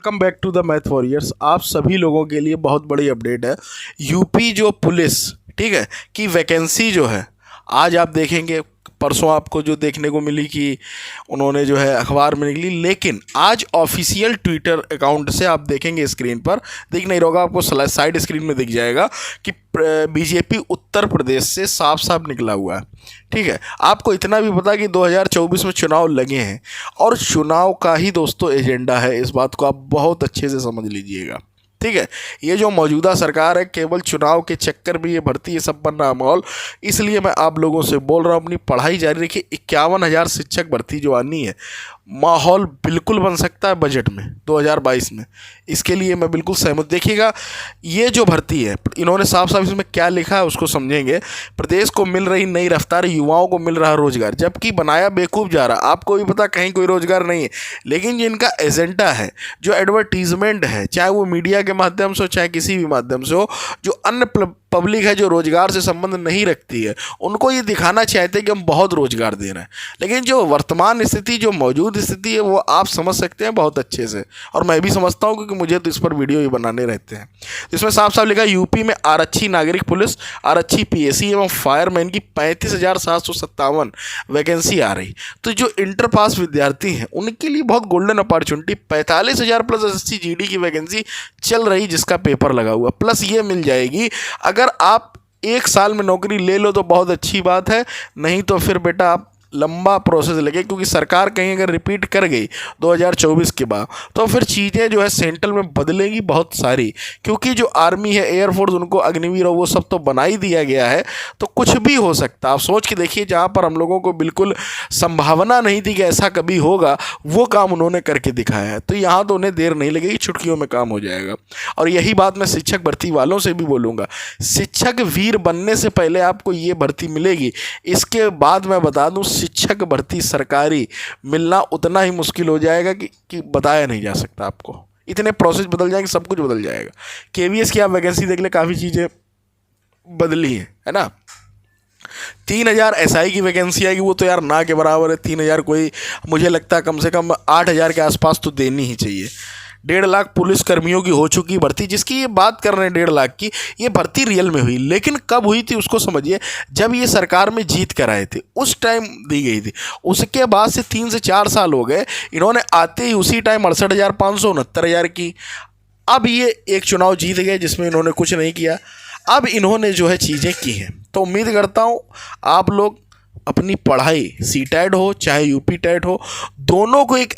Welcome back to the math warriors. आप सभी लोगों के लिए बहुत बड़ी अपडेट है। यूपी जो पुलिस ठीक है की वैकेंसी जो है आज आप देखेंगे, परसों आपको जो देखने को मिली कि उन्होंने जो है अखबार में निकली, लेकिन आज ऑफिशियल ट्विटर अकाउंट से आप देखेंगे, स्क्रीन पर दिख नहीं रहा, आपको साइड स्क्रीन में दिख जाएगा कि बीजेपी उत्तर प्रदेश से साफ साफ निकला हुआ है। ठीक है, आपको इतना भी पता कि 2024 में चुनाव लगे हैं और चुनाव का ही दोस्तों एजेंडा है। इस बात को आप बहुत अच्छे से समझ लीजिएगा। ठीक है, ये जो मौजूदा सरकार है केवल चुनाव के चक्कर में ये भर्ती ये सब बन रहा माहौल, इसलिए मैं आप लोगों से बोल रहा हूँ अपनी पढ़ाई जारी रखिए। 51,000 शिक्षक भर्ती जो आनी है, माहौल बिल्कुल बन सकता है बजट में 2022 में, इसके लिए मैं बिल्कुल सहमत। देखिएगा ये जो भर्ती है, इन्होंने साफ साफ इसमें क्या लिखा है उसको समझेंगे। प्रदेश को मिल रही नई रफ्तार, युवाओं को मिल रहा रोजगार, जबकि बनाया बेवकूफ़ जा रहा। आपको भी पता कहीं कोई रोजगार नहीं है, लेकिन जिनका एजेंडा है, जो एडवर्टीजमेंट है, चाहे वो मीडिया के माध्यम से हो चाहे किसी भी माध्यम से हो, जो अन्य पब्लिक है जो रोजगार से संबंध नहीं रखती है, उनको ये दिखाना चाहते हैं कि हम बहुत रोजगार दे रहे हैं। लेकिन जो वर्तमान स्थिति, जो मौजूद स्थिति है, वो आप समझ सकते हैं बहुत अच्छे से, और मैं भी समझता हूँ क्योंकि मुझे तो इस पर वीडियो ही बनाने रहते हैं। तो इसमें साफ साफ लिखा है यूपी में आरक्षी नागरिक पुलिस, आरक्षी पीएसी एवं फायरमैन की 35,757 वैकेंसी आ रही। तो जो इंटर पास विद्यार्थी हैं उनके लिए बहुत golden opportunity, 45,000 plus SSC GD की वैकेंसी चल रही, जिसका पेपर लगा हुआ, प्लस ये मिल जाएगी। अगर आप 1 साल में नौकरी ले लो तो बहुत अच्छी बात है, नहीं तो फिर बेटा आप लंबा प्रोसेस लगे, क्योंकि सरकार कहीं अगर रिपीट कर गई 2024 के बाद तो फिर चीज़ें जो है सेंट्रल में बदलेंगी बहुत सारी, क्योंकि जो आर्मी है, एयरफोर्स, उनको अग्निवीर वो सब तो बना ही दिया गया है, तो कुछ भी हो सकता है। आप सोच के देखिए, जहाँ पर हम लोगों को बिल्कुल संभावना नहीं थी कि ऐसा कभी होगा, वो काम उन्होंने करके दिखाया है। तो यहाँ तो उन्हें देर नहीं लगेगी, चुटकियों में काम हो जाएगा। और यही बात मैं शिक्षक भर्ती वालों से भी बोलूँगा, शिक्षक वीर बनने से पहले आपको ये भर्ती मिलेगी। इसके बाद मैं बता दूँ, शिक्षक भर्ती सरकारी मिलना उतना ही मुश्किल हो जाएगा कि बताया नहीं जा सकता। आपको इतने प्रोसेस बदल जाएंगे, सब कुछ बदल जाएगा। केवीएस की आप वैकेंसी देख ले, काफ़ी चीज़ें बदली हैं, है ना। 3,000 एसआई की वैकेंसी आएगी, वो तो यार ना के बराबर है। 3,000 कोई, मुझे लगता है कम से कम 8,000 के आसपास तो देनी ही चाहिए। 1.5 लाख पुलिस कर्मियों की हो चुकी भर्ती, जिसकी ये बात कर रहे हैं 1.5 लाख की, ये भर्ती रियल में हुई, लेकिन कब हुई थी उसको समझिए। जब ये सरकार में जीत कर आए थे उस टाइम दी गई थी। उसके बाद से 3 से 4 साल हो गए, इन्होंने आते ही उसी टाइम 68,500 69,000 की। अब ये एक चुनाव जीत गए जिसमें इन्होंने कुछ नहीं किया, अब इन्होंने जो है चीज़ें की हैं। तो उम्मीद करता हूँ आप लोग अपनी पढ़ाई, सीटेट हो चाहे यूपी टेट हो, दोनों को एक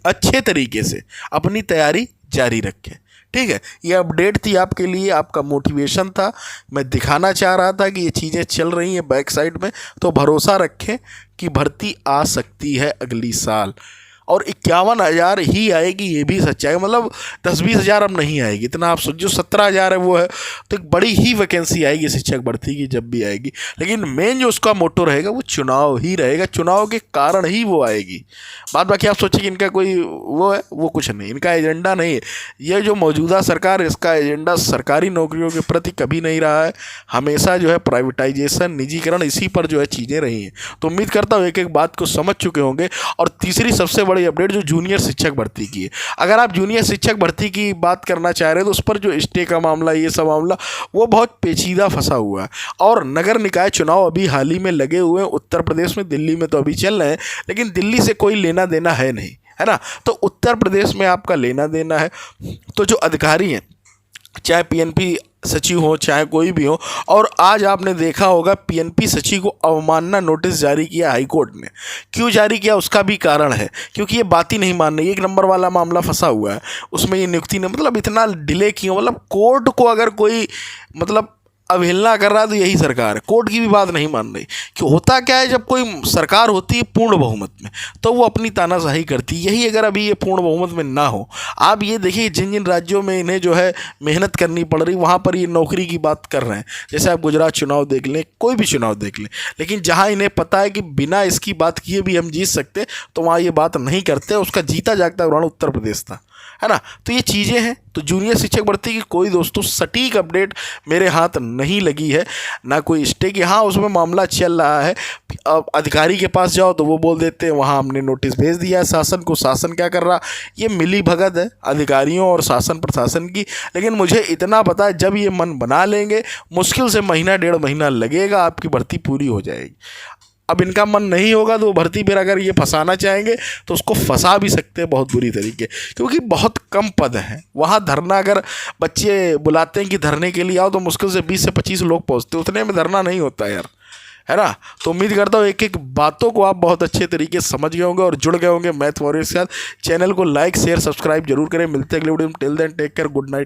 अच्छे तरीके से अपनी तैयारी जारी रखें। ठीक है, ये अपडेट थी आपके लिए, आपका मोटिवेशन था, मैं दिखाना चाह रहा था कि ये चीज़ें चल रही हैं बैक साइड में। तो भरोसा रखें कि भर्ती आ सकती है अगली साल, और 51,000 ही आएगी, ये भी सच्चाई है। मतलब 10-20 हज़ार अब नहीं आएगी, इतना आप सोचो 17,000 है वो है, तो एक बड़ी ही वैकेंसी आएगी शिक्षक भर्ती की जब भी आएगी। लेकिन मेन जो उसका मोटो रहेगा वो चुनाव ही रहेगा, चुनाव के कारण ही वो आएगी। बाद बाकी आप सोचिए कि इनका कोई वो है, वो कुछ नहीं, इनका एजेंडा नहीं है। ये जो मौजूदा सरकार है, इसका एजेंडा सरकारी नौकरियों के प्रति कभी नहीं रहा है, हमेशा जो है प्राइवेटाइजेशन, निजीकरण, इसी पर जो है चीज़ें रही हैं। तो उम्मीद करता हूँ एक एक बात को समझ चुके होंगे। और तीसरी सबसे बड़ी अपडेट जो जूनियर शिक्षक भर्ती की है, अगर आप जूनियर शिक्षक भर्ती की बात करना चाह रहे हैं तो उस पर जो स्टे का मामला, ये सब मामला वो बहुत पेचीदा फंसा हुआ है। और नगर निकाय चुनाव अभी हाल ही में लगे हुए हैं उत्तर प्रदेश में, दिल्ली में तो अभी चल रहे हैं, लेकिन दिल्ली से कोई लेना देना है नहीं, है ना। तो उत्तर प्रदेश में आपका लेना देना है। तो जो अधिकारी हैं, चाहे पीएनपी सचिव हो चाहे कोई भी हो, और आज आपने देखा होगा पीएनपी सचिव को अवमानना नोटिस जारी किया हाईकोर्ट ने। क्यों जारी किया उसका भी कारण है, क्योंकि ये बात ही नहीं मान रही। 1 नंबर वाला मामला फंसा हुआ है, उसमें ये नियुक्ति ने मतलब इतना डिले क्यों, मतलब कोर्ट को अगर कोई मतलब अवहेलना कर रहा है तो यही सरकार है, कोर्ट की भी बात नहीं मान रही। क्यों, होता क्या है, जब कोई सरकार होती है पूर्ण बहुमत में तो वो अपनी तानाशाही करती है। यही अगर अभी ये पूर्ण बहुमत में ना हो, आप ये देखिए जिन जिन राज्यों में इन्हें जो है मेहनत करनी पड़ रही, वहाँ पर ये नौकरी की बात कर रहे हैं। जैसे आप गुजरात चुनाव देख लें, कोई भी चुनाव देख लें, लेकिन जहाँ इन्हें पता है कि बिना इसकी बात किए भी हम जीत सकते, तो वहाँ ये बात नहीं करते। उसका जीता जागता उदाहरण उत्तर प्रदेश था। है ना। तो ये चीज़ें हैं। तो जूनियर शिक्षक भर्ती की कोई दोस्तों सटीक अपडेट मेरे हाथ नहीं लगी है, ना कोई स्टे की। हाँ, उसमें मामला चल रहा है। अब अधिकारी के पास जाओ तो वो बोल देते हैं वहाँ हमने नोटिस भेज दिया है शासन को, शासन क्या कर रहा। ये मिली भगत है अधिकारियों और शासन प्रशासन की। लेकिन मुझे इतना पता है जब ये मन बना लेंगे, मुश्किल से महीना 1.5 महीना लगेगा, आपकी भर्ती पूरी हो जाएगी। अब इनका मन नहीं होगा तो भर्ती पर अगर ये फंसाना चाहेंगे तो उसको फंसा भी सकते हैं बहुत बुरी तरीके, क्योंकि बहुत कम पद हैं वहाँ। धरना अगर बच्चे बुलाते हैं कि धरने के लिए आओ तो मुश्किल से 20 से 25 लोग पहुँचते, उतने में धरना नहीं होता यार, है ना। तो उम्मीद करता हूँ एक एक बातों को आप बहुत अच्छे तरीके से समझ गए होंगे और जुड़ गए होंगे मैथ वॉरियर्स के साथ। चैनल को लाइक शेयर सब्सक्राइब जरूर करें। मिलते हैं अगले वीडियो में। Till then take care, good night.